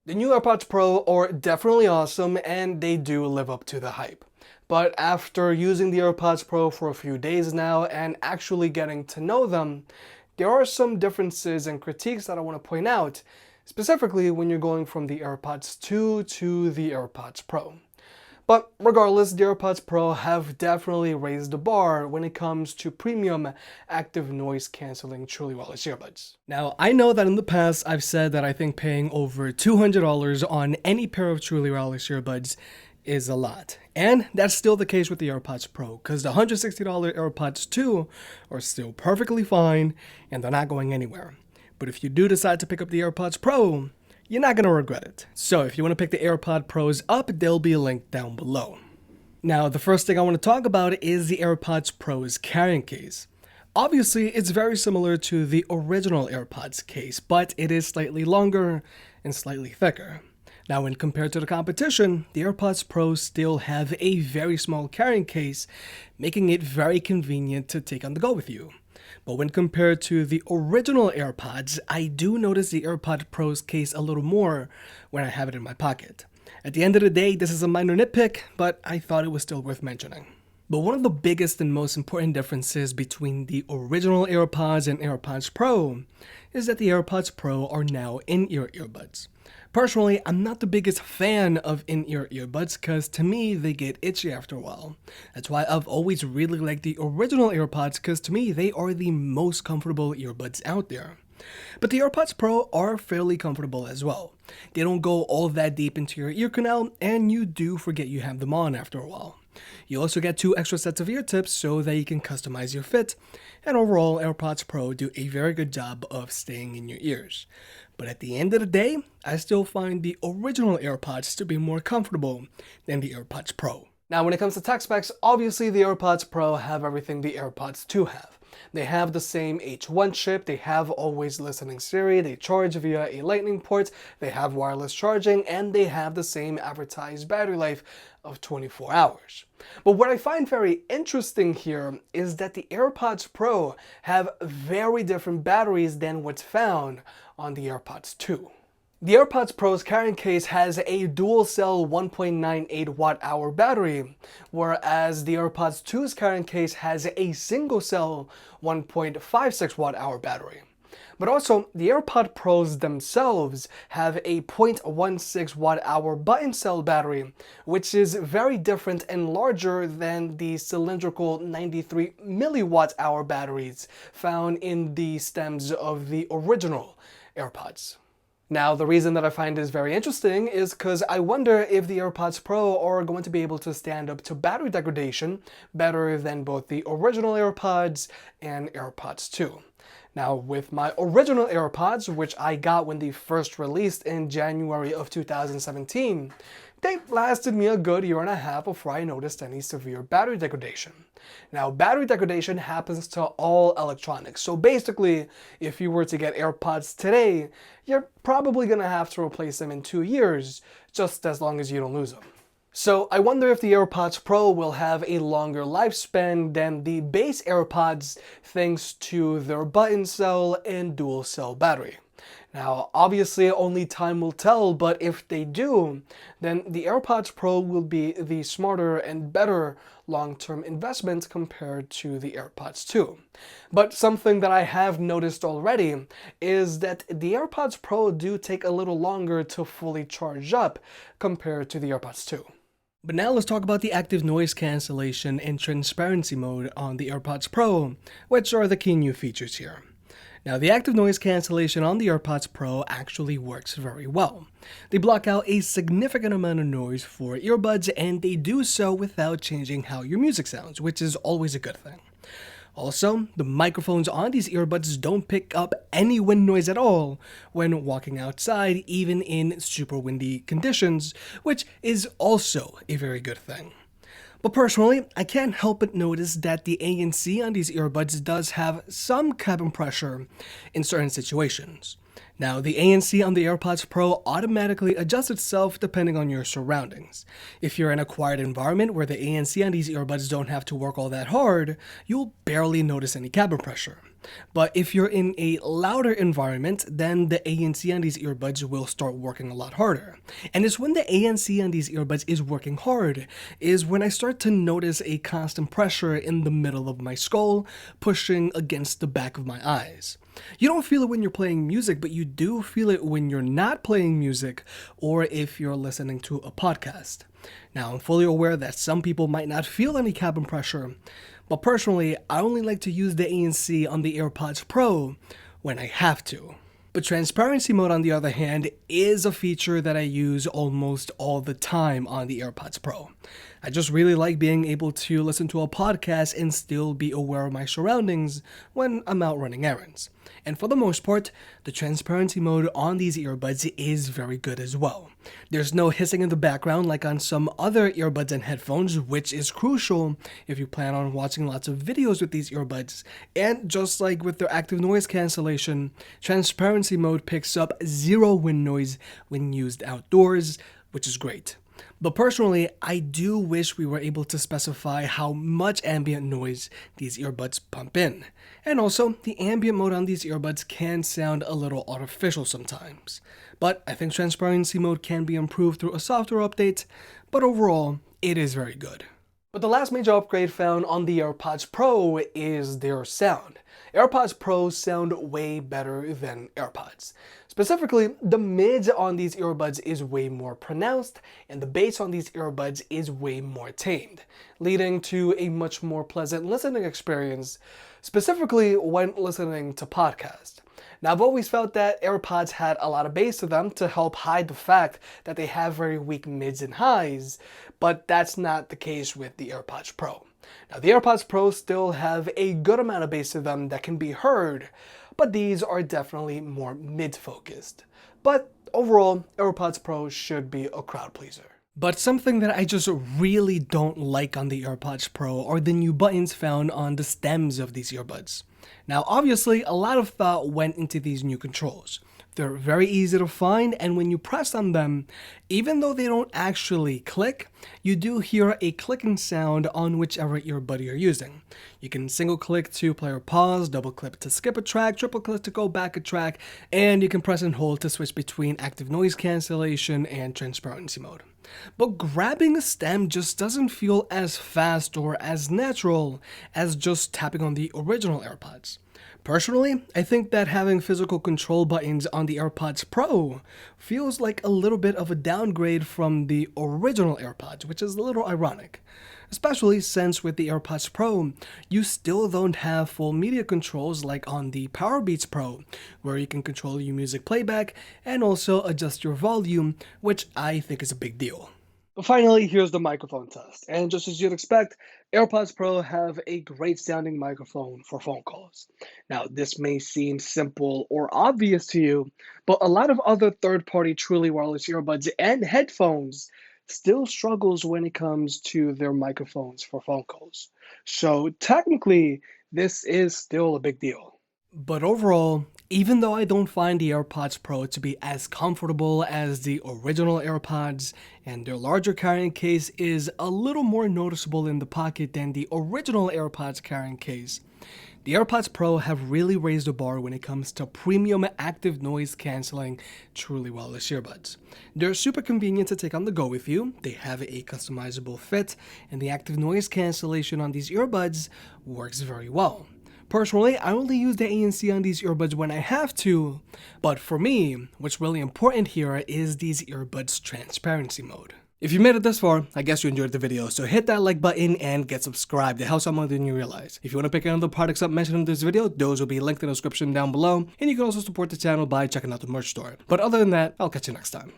The new AirPods Pro are definitely awesome and they do live up to the hype. But after using the AirPods Pro for a few days now and actually getting to know them, there are some differences and critiques that I want to point out, specifically when you're going from the AirPods 2 to the AirPods Pro. But regardless, the AirPods Pro have definitely raised the bar when it comes to premium active noise cancelling truly wireless earbuds. Now, I know that in the past I've said that I think paying over $200 on any pair of truly wireless earbuds is a lot. And that's still the case with the AirPods Pro, because the $160 AirPods 2 are still perfectly fine and they're not going anywhere. But if you do decide to pick up the AirPods Pro, you're not going to regret it. So if you want to pick the AirPod Pros up, there'll be a link down below. Now, the first thing I want to talk about is the AirPods Pro's carrying case. Obviously, it's very similar to the original AirPods case, but it is slightly longer and slightly thicker. Now, when compared to the competition, the AirPods Pro still have a very small carrying case, making it very convenient to take on the go with you. But when compared to the original AirPods, I do notice the AirPod Pro's case a little more when I have it in my pocket. At the end of the day, this is a minor nitpick, but I thought it was still worth mentioning. But one of the biggest and most important differences between the original AirPods and AirPods Pro is that the AirPods Pro are now in-ear earbuds. Personally, I'm not the biggest fan of in-ear earbuds because to me, they get itchy after a while. That's why I've always really liked the original AirPods because to me, they are the most comfortable earbuds out there. But the AirPods Pro are fairly comfortable as well. They don't go all that deep into your ear canal and you do forget you have them on after a while. You also get 2 extra sets of ear tips so that you can customize your fit, and overall AirPods Pro do a very good job of staying in your ears. But at the end of the day, I still find the original AirPods to be more comfortable than the AirPods Pro. Now when it comes to tech specs, obviously the AirPods Pro have everything the AirPods 2 have. They have the same H1 chip, they have always listening Siri, they charge via a lightning port, they have wireless charging, and they have the same advertised battery life of 24 hours. But what I find very interesting here is that the AirPods Pro have very different batteries than what's found on the AirPods 2. The AirPods Pro's carrying case has a dual cell 1.98 watt hour battery, whereas the AirPods 2's carrying case has a single cell 1.56 watt hour battery. But also, the AirPod Pros themselves have a 0.16 watt hour button cell battery, which is very different and larger than the cylindrical 93 milliwatt hour batteries found in the stems of the original AirPods. Now, the reason that I find this very interesting is because I wonder if the AirPods Pro are going to be able to stand up to battery degradation better than both the original AirPods and AirPods 2. Now, with my original AirPods, which I got when they first released in January of 2017, they lasted me a good year and a half before I noticed any severe battery degradation. Now, battery degradation happens to all electronics, so basically, if you were to get AirPods today, you're probably going to have to replace them in 2 years, just as long as you don't lose them. So I wonder if the AirPods Pro will have a longer lifespan than the base AirPods thanks to their button cell and dual cell battery. Now, obviously only time will tell, but if they do, then the AirPods Pro will be the smarter and better long-term investment compared to the AirPods 2. But something that I have noticed already is that the AirPods Pro do take a little longer to fully charge up compared to the AirPods 2. But now let's talk about the active noise cancellation and transparency mode on the AirPods Pro, which are the key new features here. Now, the active noise cancellation on the AirPods Pro actually works very well. They block out a significant amount of noise for earbuds, and they do so without changing how your music sounds, which is always a good thing. Also, the microphones on these earbuds don't pick up any wind noise at all when walking outside, even in super windy conditions, which is also a very good thing. But personally, I can't help but notice that the ANC on these earbuds does have some cabin pressure in certain situations. Now, the ANC on the AirPods Pro automatically adjusts itself depending on your surroundings. If you're in a quiet environment where the ANC on these earbuds don't have to work all that hard, you'll barely notice any cabin pressure. But if you're in a louder environment, then the ANC on these earbuds will start working a lot harder. And it's when the ANC on these earbuds is working hard, is when I start to notice a constant pressure in the middle of my skull, pushing against the back of my eyes. You don't feel it when you're playing music, but you do feel it when you're not playing music or if you're listening to a podcast. Now, I'm fully aware that some people might not feel any cabin pressure, but personally, I only like to use the ANC on the AirPods Pro when I have to. But transparency mode, on the other hand, is a feature that I use almost all the time on the AirPods Pro. I just really like being able to listen to a podcast and still be aware of my surroundings when I'm out running errands. And for the most part, the transparency mode on these earbuds is very good as well. There's no hissing in the background like on some other earbuds and headphones, which is crucial if you plan on watching lots of videos with these earbuds. And just like with their active noise cancellation, transparency mode picks up zero wind noise when used outdoors, which is great. But personally, I do wish we were able to specify how much ambient noise these earbuds pump in. And also, the ambient mode on these earbuds can sound a little artificial sometimes. But I think transparency mode can be improved through a software update, but overall, it is very good. But the last major upgrade found on the AirPods Pro is their sound. AirPods Pro sound way better than AirPods. Specifically, the mids on these earbuds is way more pronounced, and the bass on these earbuds is way more tamed, leading to a much more pleasant listening experience, specifically when listening to podcasts. Now, I've always felt that AirPods had a lot of bass to them to help hide the fact that they have very weak mids and highs, but that's not the case with the AirPods Pro. Now, the AirPods Pro still have a good amount of bass to them that can be heard, but these are definitely more mid-focused. But overall, AirPods Pro should be a crowd pleaser. But something that I just really don't like on the AirPods Pro are the new buttons found on the stems of these earbuds. Now, obviously, a lot of thought went into these new controls. They're very easy to find, and when you press on them, even though they don't actually click, you do hear a clicking sound on whichever earbud you're using. You can single click to play or pause, double click to skip a track, triple click to go back a track, and you can press and hold to switch between active noise cancellation and transparency mode. But grabbing a stem just doesn't feel as fast or as natural as just tapping on the original AirPods. Personally, I think that having physical control buttons on the AirPods Pro feels like a little bit of a downgrade from the original AirPods, which is a little ironic. Especially since with the AirPods Pro, you still don't have full media controls like on the Powerbeats Pro, where you can control your music playback and also adjust your volume, which I think is a big deal. But finally, here's the microphone test. And just as you'd expect, AirPods Pro have a great sounding microphone for phone calls. Now, this may seem simple or obvious to you, but a lot of other third-party truly wireless earbuds and headphones still struggles when it comes to their microphones for phone calls. So technically, this is still a big deal. But overall, even though I don't find the AirPods Pro to be as comfortable as the original AirPods, and their larger carrying case is a little more noticeable in the pocket than the original AirPods carrying case, the AirPods Pro have really raised the bar when it comes to premium active noise cancelling truly wireless earbuds. They're super convenient to take on the go with you, they have a customizable fit, and the active noise cancellation on these earbuds works very well. Personally, I only use the ANC on these earbuds when I have to, but for me, what's really important here is these earbuds transparency mode. If you made it this far, I guess you enjoyed the video, so hit that like button and get subscribed. It helps out more than you realize. If you want to pick any of the products up mentioned in this video, those will be linked in the description down below, and you can also support the channel by checking out the merch store. But other than that, I'll catch you next time.